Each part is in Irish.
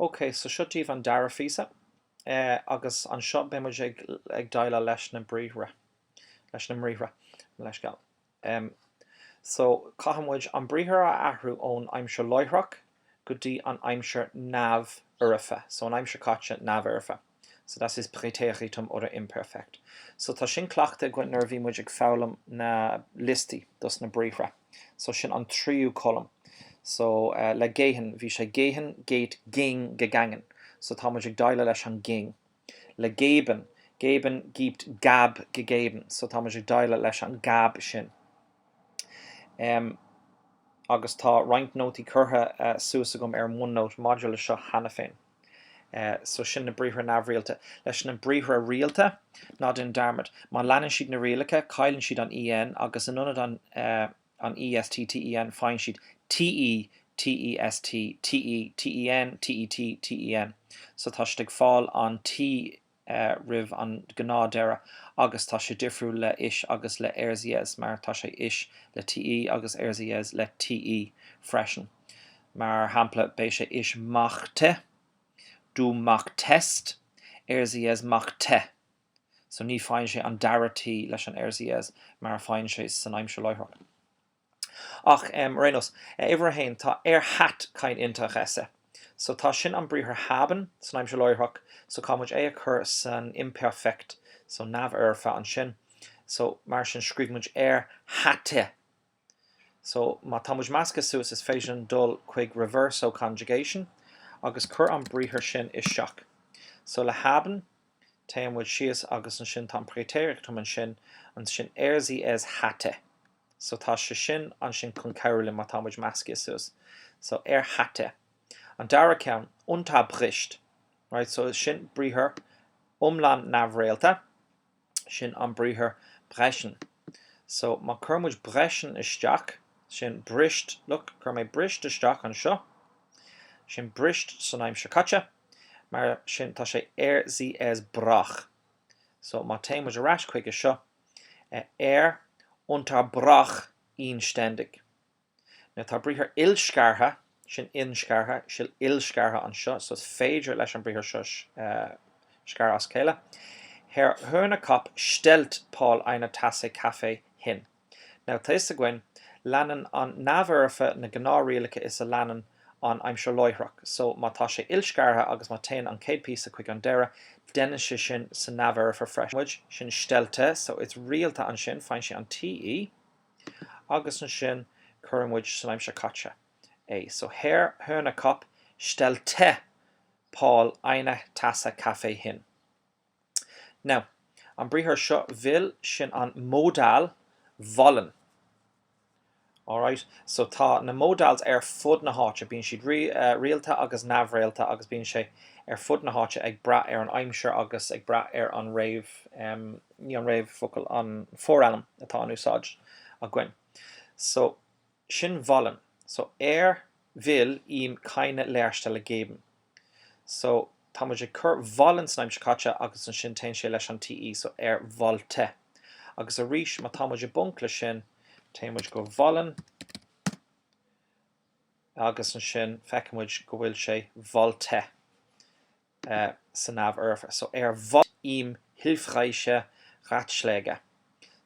Okay, so shutíh an dara fisa, agus an seo be muid ag daile leis na bríomhra, leis na mríomhra, leis gal. So caithimid an bríomhar a athrú ón aimsir loithreach go dtí an aimsir nav urifa. So an aimsir caite nav urifa. So das is Präteritum oder imperfect. So tá sin clachta go nar bhí muid ag fálam na listi dus na bríomhra. So sin an tríú column. So le géhan, bhí sé géhan, géit, ging, gegangen. So tá muid ag daile leis an ging. Le geben, geben gibt gab gegeben. So tá muid ag daile leis an gab sin. Agus tá reignótaí curtha suas agam OneNote module seo hana féin. So sin na bríomhar nabhréalta. Leis na bríomhar rialta, ná den darmad. Má leanan siad na rialacha, cailann siad an EN, agus an unad an EST, TEN, fáin siad TE, TEST, TE, TEN, TET, TEN. So tá siad ag fáil an T rih an gná deire, agus tá sé difriú le is agus le RZS, mar tá sé is le TE agus RZS le TE freisin. Mar hampla bé sé is machte, du machtest, RZS machte. So ní fáin sé an daratí leis an RZS, mar fáin sé san aimsir loithreach. Ach, Renos, éibre hain tá hat cain intach esse. So tá sin an bríomhar haben san aimsir loithreach, so cámuid é a chur san imperfect, so nav urfa an sin. So mar sin scríbmuid hatte. So má támuid measca suas is féidir dul chuig reverso conjugation, agus chur an bríomhar sin is seach. So le haben, támuid sios agus an sin tá Präteritum an sin RZS hatte. So tá sé sin an sin chun ceirlinn má támuid measca suas. So hatte. An dara ceann unterbricht. Right, so sin bríomhar umland nabhréalta, sin an bríomhar brechen. So má churmuid brechen isteach, sin brisht, look, chur mé brisht isteach an seo, sin brisht san aimsir caite, mar sin tá sé RZS brach. So má téimiid arás chuig is seo, unterbrach ihn ständig. Now tá bríomhar ilscartha, sin inscartha, sin ilscartha an seo, so it's féidir leis an bríomhar seo scar as céile. Herr Hörnerkop stellt Paul eine Tasse Kaffee hin. Now taiste gwen, leanan an nabhurfa na gná rialacha is a leanan an aimsir loithreach. So má tá sé ilscartha agus má tain an céad písa chuig an deire, denna sé sin sa nabhurfa freismuid, sin stellte, so it's rialta an sin, fáin sé an TE, agus an sin chuirmuid san aimsir caite. So Herr Hörnerkop stellte Paul eine Tasse Kaffee hin. Now, an bríomhar seo bhil sin an modal wollen. Alright, so tá na modals fud na háite, bíonn siad rialta agus nabhréalta agus bíonn sé fud na háite ag bra an aimsir agus ag bra an réimh, ní an réimh focail an fóranam atá an úsáid a gwen. So sin wollen. So will ihm keine Lehrstelle geben. So tá muid ag cur wollen san aimsir caite agus an sin tain sé leis an TE, so wollte. Agus a rís má tá muid ag buncla sin, támuid go wollen, agus an sin feicimid go bhfuil sé wollte san nabh urfa. So wollte ihm hilfreiche Ratschläge.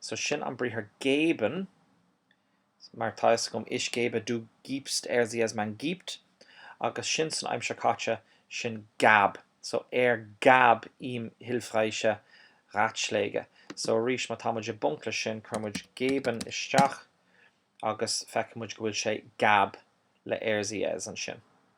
So sin an bríomhar geben, mar táis gom ich gebe, du gibst, RZS man gibt, agus sin san aimsir caite sin gab. So gab ihm hilfreiche Ratschläge. So rís má támuid ag buncla sin, churmuid geben isteach, agus feicimid go bhfuil sé gab le RZS an sin.